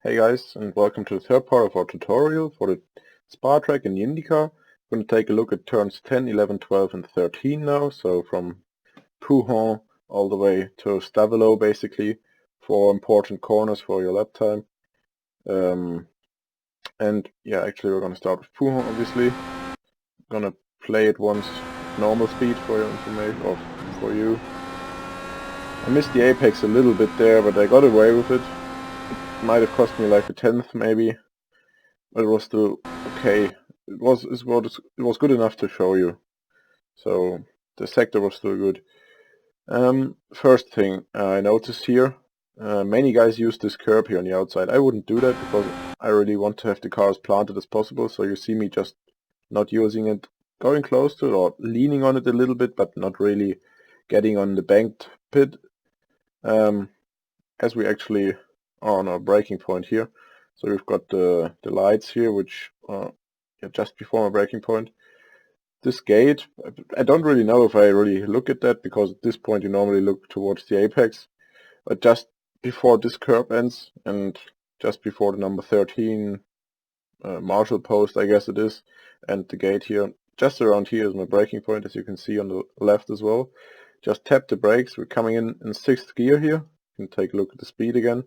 Hey guys, and welcome to the third part of our tutorial for the Spa track in the IndyCar. We're going to take a look at turns 10, 11, 12 and 13 now, so from Pouhon all the way to Stavelot basically, for important corners for your lap time. And yeah, actually we're going to start with Pouhon obviously. I'm going to play it once normal speed for your information, or for you. I missed the apex a little bit there, but I got away with it. Might have cost me like a tenth maybe, but it was still okay. It was good enough to show you. So the sector was still good. First thing I noticed here, many guys use this curb here on the outside. I wouldn't do that because I really want to have the car as planted as possible. So you see me just not using it, going close to it or leaning on it a little bit, but not really getting on the banked pit. As we actually are on our braking point here. So we've got the lights here, which are just before my braking point. This gate, I don't really know if I really look at that, because at this point you normally look towards the apex. But just before this curb ends, and just before the number 13 marshal post, I guess it is, and the gate here, just around here is my braking point, as you can see on the left as well. Just tap the brakes. We're coming in 6th gear here. You can take a look at the speed again.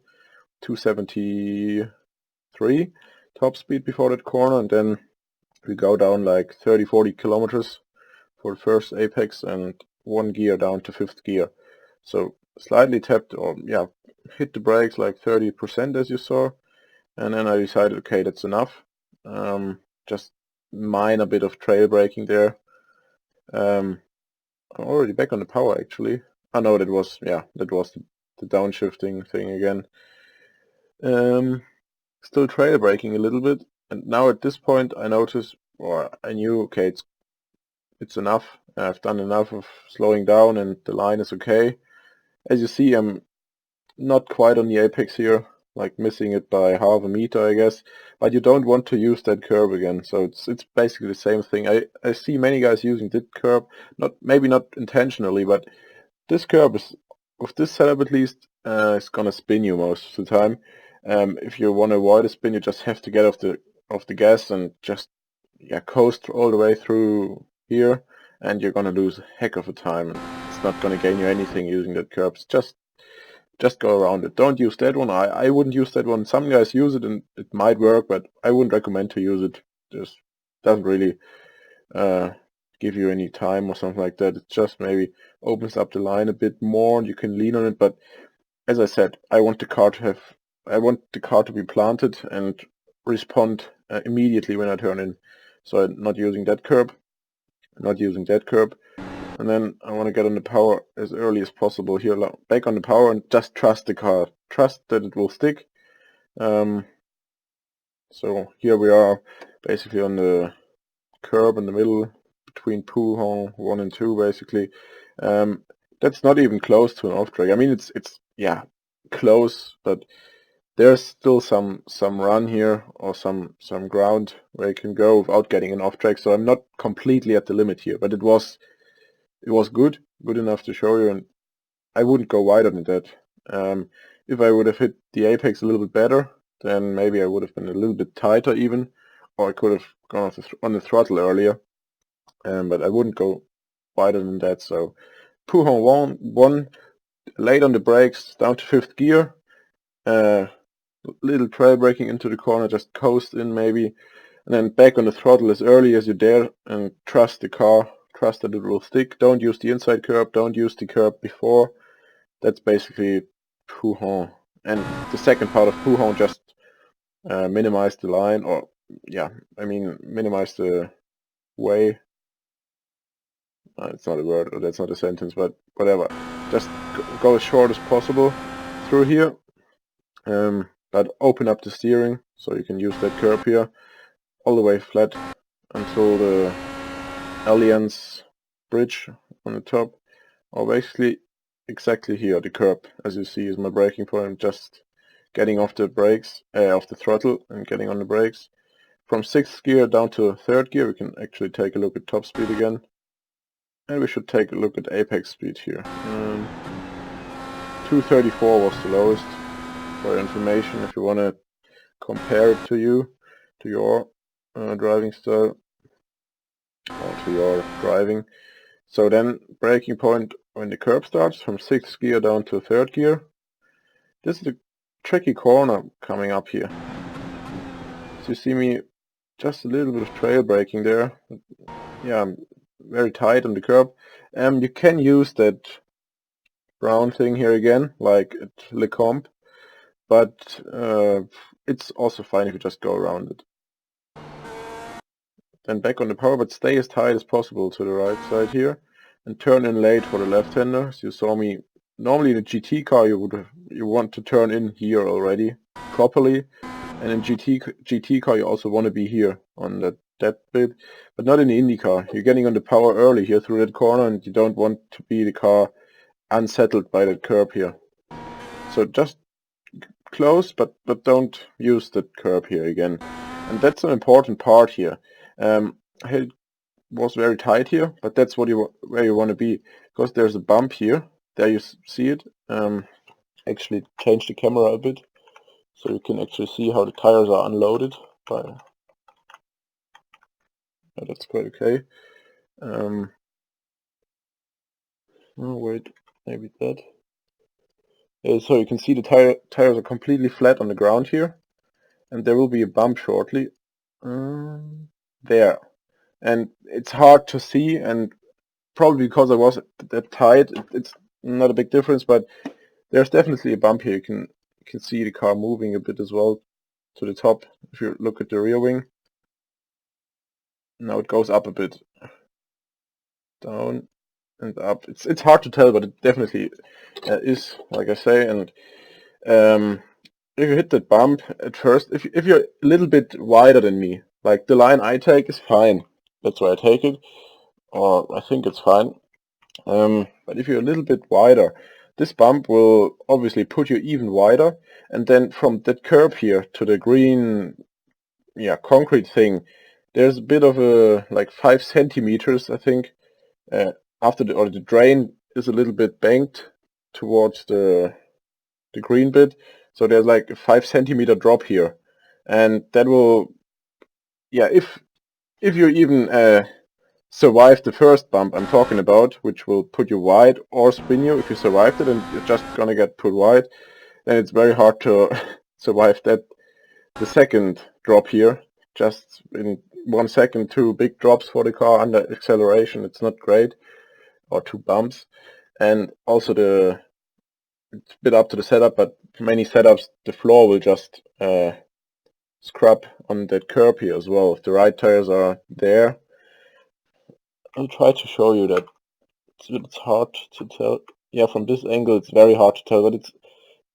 273 top speed before that corner, and then we go down like 30-40 kilometers for the first apex and 1 gear down to 5th gear. So slightly tapped, or yeah, hit the brakes like 30% as you saw, and then I decided, okay, that's enough. Just minor bit of trail braking there. I'm already back on the power actually. Oh no, that was the downshifting thing again. Still trail braking a little bit, and now at this point I notice, or I knew, okay, it's enough. I've done enough of slowing down and the line is okay. As you see, I'm not quite on the apex here, like missing it by half a meter I guess, but you don't want to use that curb again, so it's basically the same thing. I see many guys using that curb, maybe not intentionally, but this curb is, with this setup at least, it's gonna spin you most of the time. If you want to avoid a spin, you just have to get off the gas and just coast all the way through here, and you're gonna lose a heck of a time. And it's not gonna gain you anything using that curb. Just go around it. Don't use that one. I wouldn't use that one. Some guys use it and it might work, but I wouldn't recommend to use it. Just doesn't really give you any time or something like that. It just maybe opens up the line a bit more and you can lean on it. But as I said, I want the car to be planted and respond immediately when I turn in. So I'm not using that curb, and then I want to get on the power as early as possible here. Back on the power and just trust the car. Trust that it will stick. So here we are, basically on the curb in the middle between Pouhon 1 and 2 basically. That's not even close to an off track. I mean, it's close, but there's still some run here, or some ground where you can go without getting an off track. So I'm not completely at the limit here, but it was good enough to show you, and I wouldn't go wider than that. If I would have hit the apex a little bit better, then maybe I would have been a little bit tighter even, or I could have gone on the throttle earlier. But I wouldn't go wider than that. So Pouhon 1, late on the brakes, down to 5th gear. Little trail braking into the corner, just coast in maybe, and then back on the throttle as early as you dare, and trust the car. Trust that it will stick. Don't use the inside curb. Don't use the curb before. That's basically Pouhon. And the second part of Pouhon, just minimize the line, or minimize the way. It's not a word, or that's not a sentence, but whatever. Just go as short as possible through here. But open up the steering so you can use that curb here all the way flat until the Allianz bridge on the top, or basically exactly here. The curb, as you see, is my braking point. Just getting off the brakes, off the throttle, and getting on the brakes. From 6th gear down to 3rd gear, we can actually take a look at top speed again, and we should take a look at apex speed here. 234 was the lowest, for your information. If you want to compare it to you, to your driving style, or to your driving. So then braking point when the curb starts from 6th gear down to 3rd gear. This is a tricky corner coming up here. So you see me just a little bit of trail braking there. Yeah, I'm very tight on the curb. You can use that brown thing here again, like at Le Comp, but it's also fine if you just go around it. Then back on the power, but stay as tight as possible to the right side here, and turn in late for the left-hander. So you saw me. Normally in a GT car you want to turn in here already properly, and in GT car you also want to be here on that bit, but not in the Indy car. You're getting on the power early here through that corner, and you don't want to be the car unsettled by that curb here. So just close, but don't use that curb here again. And that's an important part here. It was very tight here, but that's where you want to be, because there's a bump here. There you see it. Actually change the camera a bit so you can actually see how the tires are unloaded. That's quite okay. Oh wait, maybe that. So you can see the tires are completely flat on the ground here, and there will be a bump shortly. There. And it's hard to see, and probably because I was that tight, it's not a big difference, but there's definitely a bump here. You can see the car moving a bit as well to the top. If you look at the rear wing, now it goes up a bit, down and up. It's hard to tell, but it definitely is, like I say. And if you hit that bump at first, if you're a little bit wider than me, like the line I take is fine. That's why I take it, or I think it's fine. But if you're a little bit wider, this bump will obviously put you even wider, and then from that curb here to the green, concrete thing, there's a bit of a, like 5 centimeters, I think, after the drain is a little bit banked towards the green bit, so there's like a 5 centimeter drop here, and that will, if you even survive the first bump I'm talking about, which will put you wide or spin you, if you survived it and you're just gonna get put wide, then it's very hard to survive the second drop here. Just in 1 second, 2 big drops for the car under acceleration. It's not great, or 2 bumps. And also it's a bit up to the setup, but many setups the floor will just scrub on that curb here as well. If the right tires are there, I'll try to show you that. It's hard to tell. Yeah, from this angle it's very hard to tell, but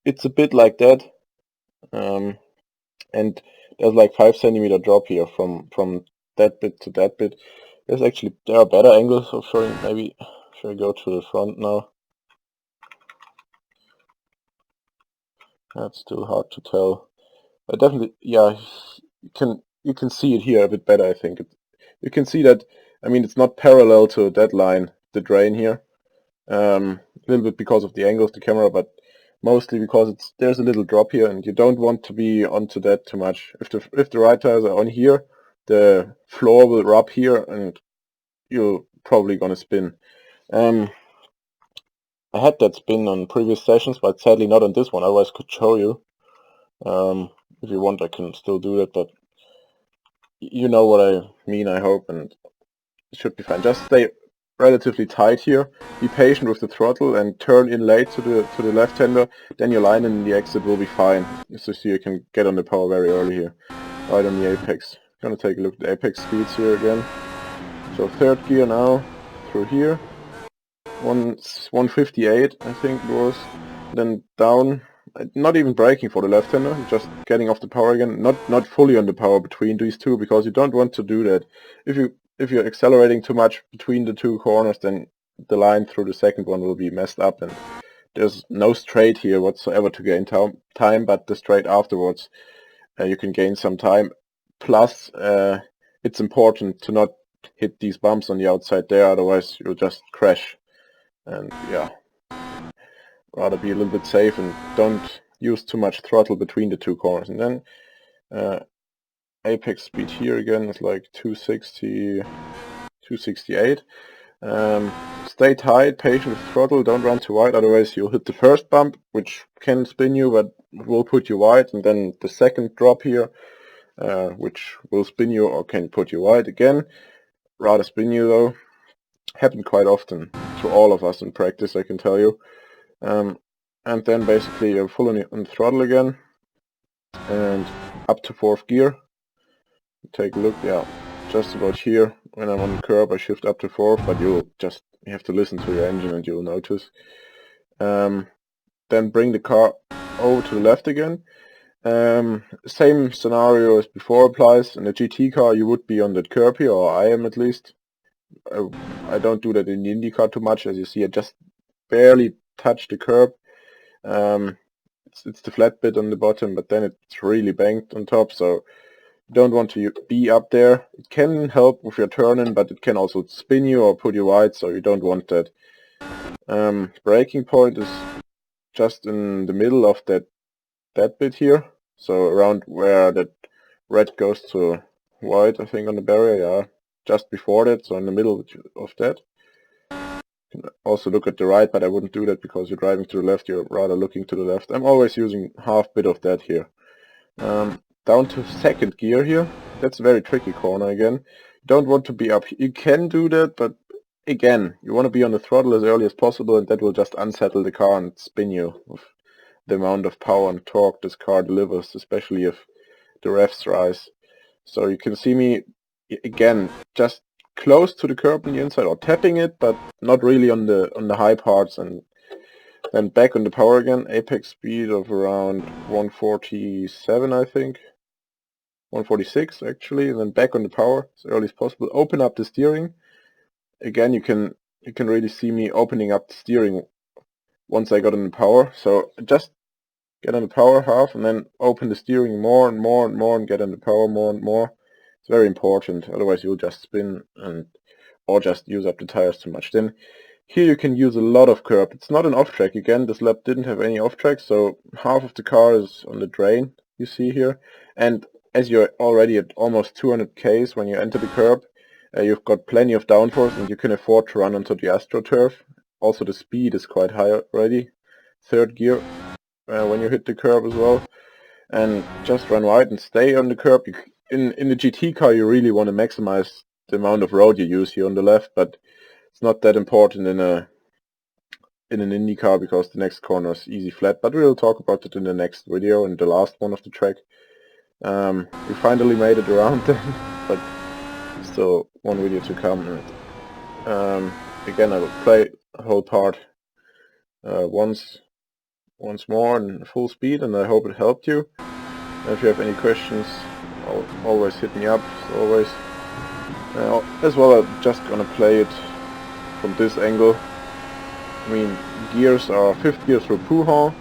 it's a bit like that. And there's like 5 centimeter drop here from that bit to that bit. There are better angles of showing. Maybe should I go to the front now? That's still hard to tell. But definitely, yeah, you can see it here a bit better, I think. You can see that, I mean, it's not parallel to that line, the drain here. A little bit because of the angle of the camera, but mostly because there's a little drop here, and you don't want to be onto that too much. If the right tires are on here, the floor will rub here, and you're probably gonna spin. I had that spin on previous sessions, but sadly not on this one. Otherwise, I could show you. If you want, I can still do that, but you know what I mean, I hope, and it should be fine. Just stay relatively tight here. Be patient with the throttle and turn in late to the left-hander. Then your line in the exit will be fine. So you can get on the power very early here, right on the apex. Gonna take a look at the apex speeds here again. So 3rd gear now through here. 158, I think it was. Then down. Not even braking for the left-hander, just getting off the power again. Not fully on the power between these two, because you don't want to do that. If you're accelerating too much between the two corners, then the line through the second one will be messed up, and there's no straight here whatsoever to gain time, but the straight afterwards you can gain some time. Plus, it's important to not hit these bumps on the outside there, otherwise you'll just crash. And yeah, rather be a little bit safe and don't use too much throttle between the two corners. And then Apex speed here again is like 260, 268. Stay tight, patient with throttle, don't run too wide, otherwise you'll hit the first bump, which can spin you, but will put you wide, and then the second drop here, which will spin you or can put you wide again. Rather spin you though. Happened quite often to all of us in practice, I can tell you. And then basically you're full on the throttle again, and up to 4th gear. Take a look, yeah, just about here. When I'm on the curb I shift up to 4th, but you have to listen to your engine and you'll notice. Then bring the car over to the left again. Same scenario as before applies. In a GT car you would be on that curb here, or I am at least. I don't do that in the Indy car too much. As you see, I just barely touch the curb. It's the flat bit on the bottom, but then it's really banked on top, so you don't want to be up there. It can help with your turning, but it can also spin you or put you wide, so you don't want that. Braking point is just in the middle of that bit here, so around where that red goes to white, I think, on the barrier, yeah, just before that, so in the middle of that. You can also look at the right, but I wouldn't do that because you're driving to the left, you're rather looking to the left. I'm always using half bit of that here. Down to 2nd gear here. That's a very tricky corner again. You don't want to be up. You can do that, but again, you want to be on the throttle as early as possible, and that will just unsettle the car and spin you with the amount of power and torque this car delivers, especially if the revs rise. So you can see me again just close to the curb on the inside, or tapping it, but not really on the high parts, and then back on the power again. Apex speed of around 147, I think. 146 actually, and then back on the power as early as possible. Open up the steering. Again, you can really see me opening up the steering once I got on the power. So just get on the power half and then open the steering more and more and more and get on the power more and more. It's very important, otherwise you'll just spin or just use up the tires too much. Then here you can use a lot of curb. It's not an off-track. Again, this lap didn't have any off-track, so half of the car is on the drain, you see here. And as you're already at almost 200 k's when you enter the curb, you've got plenty of downforce and you can afford to run onto the AstroTurf. Also the speed is quite high already. 3rd gear when you hit the curb as well. And just run wide and stay on the curb. In the GT car you really want to maximize the amount of road you use here on the left, but it's not that important in an Indy car because the next corner is easy flat, but we'll talk about it in the next video, in the last one of the track. We finally made it around then, but still one video to come. Again, I will play the whole part once more in full speed, and I hope it helped you. If you have any questions, always hit me up, as always. As well, I'm just gonna play it from this angle. I mean, gears are 5th gear through Pouhon,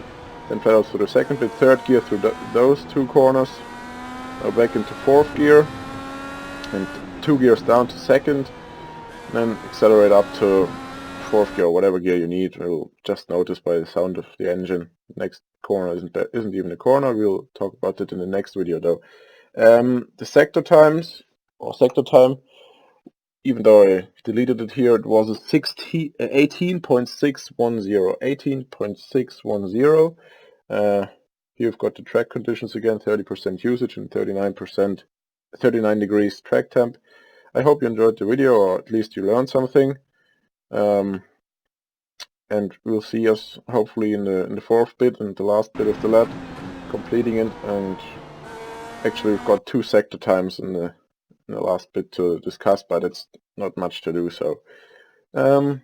then pedals through the 2nd bit, 3rd gear through those 2 corners, now back into 4th gear, and 2 gears down to 2nd, then accelerate up to 4th gear or whatever gear you need. You'll just notice by the sound of the engine. Next corner isn't even a corner. We'll talk about it in the next video though. The sector times, or sector time, even though I deleted it here, it was a 18.610. 18.610. Here you've got the track conditions again, 30% usage and 39 degrees track temp. I hope you enjoyed the video, or at least you learned something. And we'll see us hopefully in the 4th bit and the last bit of the lap, completing it. And actually we've got 2 sector times in the last bit to discuss, but it's not much to do. So have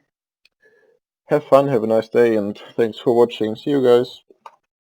fun, have a nice day, and thanks for watching. See you guys.